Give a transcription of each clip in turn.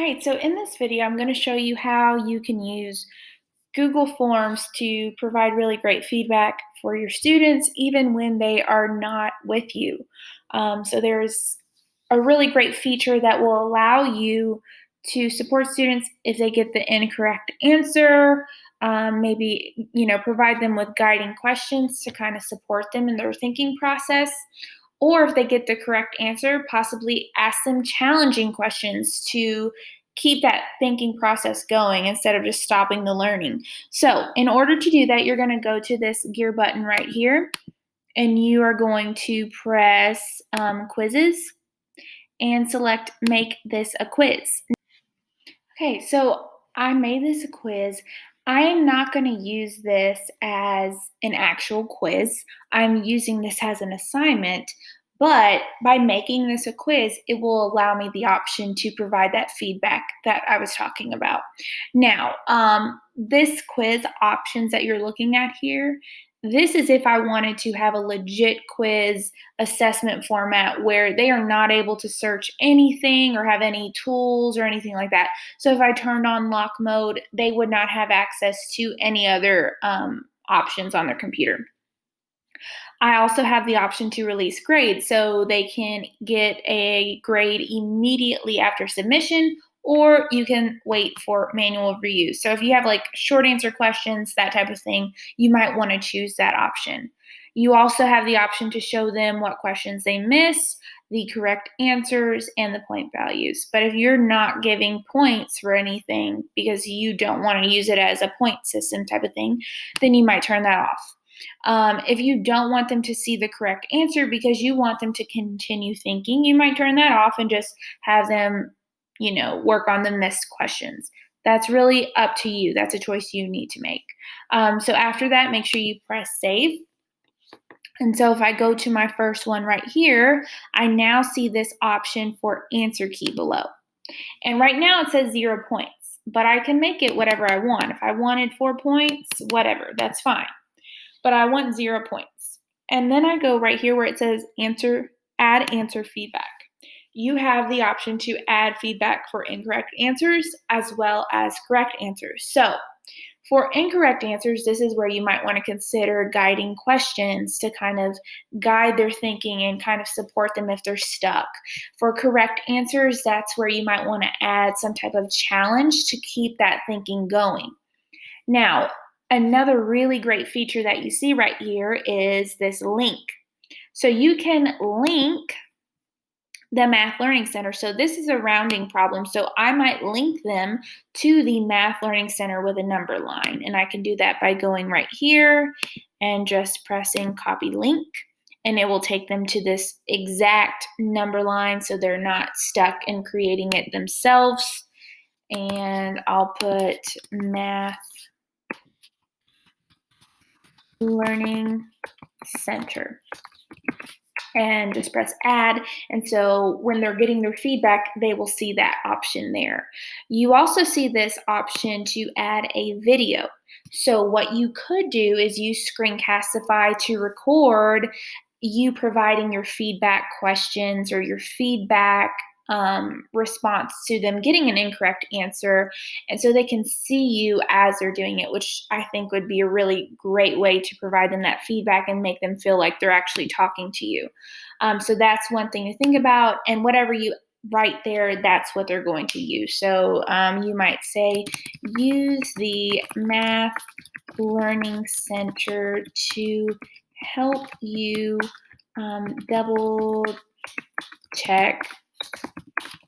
Alright, so in this video, I'm going to show you how you can use Google Forms to provide really great feedback for your students, even when they are not with you. So there's a really great feature that will allow you to support students if they get the incorrect answer. Maybe provide them with guiding questions to kind of support them in their thinking process. Or if they get the correct answer, possibly ask them challenging questions to keep that thinking process going instead of just stopping the learning. So, in order to do that, you're going to go to this gear button right here and you are going to press quizzes and select make this a quiz. Okay, so I made this a quiz. I am not going to use this as an actual quiz. I'm using this as an assignment, but by making this a quiz, it will allow me the option to provide that feedback that I was talking about. Now, this quiz options that you're looking at here, this is if I wanted to have a legit quiz assessment format where they are not able to search anything or have any tools or anything like that. So if I turned on lock mode, they would not have access to any other options on their computer. I also have the option to release grades, so they can get a grade immediately after submission, or you can wait for manual reuse. So if you have like short answer questions, that type of thing, you might want to choose that option. You also have the option to show them what questions they missed, the correct answers, and the point values. But if you're not giving points for anything because you don't want to use it as a point system type of thing, then you might turn that off. If you don't want them to see the correct answer because you want them to continue thinking, you might turn that off and just have them, work on the missed questions. That's really up to you. That's a choice you need to make. So after that, make sure you press save. And so if I go to my first one right here, I now see this option for answer key below. And right now it says 0 points, but I can make it whatever I want. If I wanted 4 points, whatever, that's fine. But I want 0 points. And then I go right here where it says add answer feedback. You have the option to add feedback for incorrect answers as well as correct answers. So for incorrect answers, this is where you might want to consider guiding questions to kind of guide their thinking and kind of support them if they're stuck. For correct answers, that's where you might want to add some type of challenge to keep that thinking going. Now, another really great feature that you see right here is this link. So you can link the Math Learning Center. So this is a rounding problem. So I might link them to the Math Learning Center with a number line. And I can do that by going right here and just pressing copy link. And it will take them to this exact number line so they're not stuck in creating it themselves. And I'll put Math Learning Center and just press add. And so when they're getting their feedback, they will see that option there. You also see this option to add a video. So what you could do is use Screencastify to record you providing your feedback questions or your feedback response to them getting an incorrect answer, and so they can see you as they're doing it, which I think would be a really great way to provide them that feedback and make them feel like they're actually talking to you. So that's one thing to think about, and whatever you write there, that's what they're going to use. So you might say, use the Math Learning Center to help you double check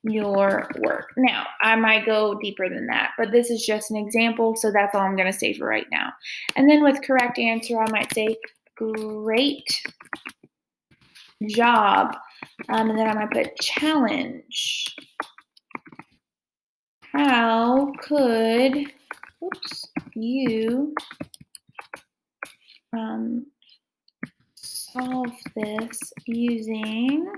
your work. Now, I might go deeper than that, but this is just an example, so that's all I'm going to say for right now. And then with correct answer, I might say, great job. And then I might put challenge. How could you solve this using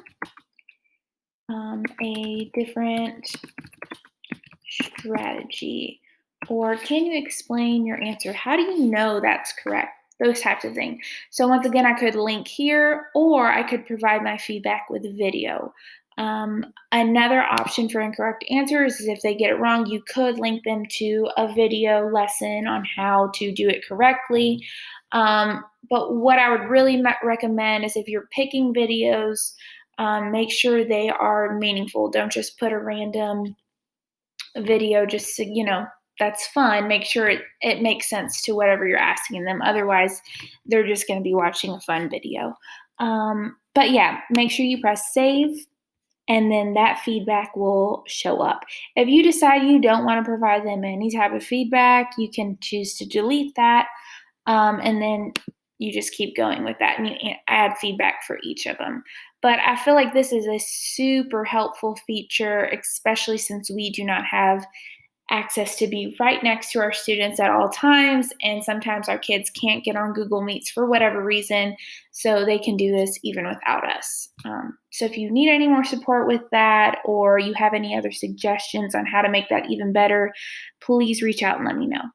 a different strategy? Or can you explain your answer? How do you know that's correct? Those types of things. So once again, I could link here, or I could provide my feedback with video. Another option for incorrect answers is if they get it wrong, you could link them to a video lesson on how to do it correctly. But what I would really recommend is if you're picking videos, make sure they are meaningful. Don't just put a random video just to, that's fun. Make sure it makes sense to whatever you're asking them. Otherwise, they're just going to be watching a fun video. But yeah, make sure you press save and then that feedback will show up. If you decide you don't want to provide them any type of feedback, you can choose to delete that, and then you just keep going with that and you add feedback for each of them. But I feel like this is a super helpful feature, especially since we do not have access to be right next to our students at all times. And sometimes our kids can't get on Google Meets for whatever reason. So they can do this even without us. So if you need any more support with that, or you have any other suggestions on how to make that even better, please reach out and let me know.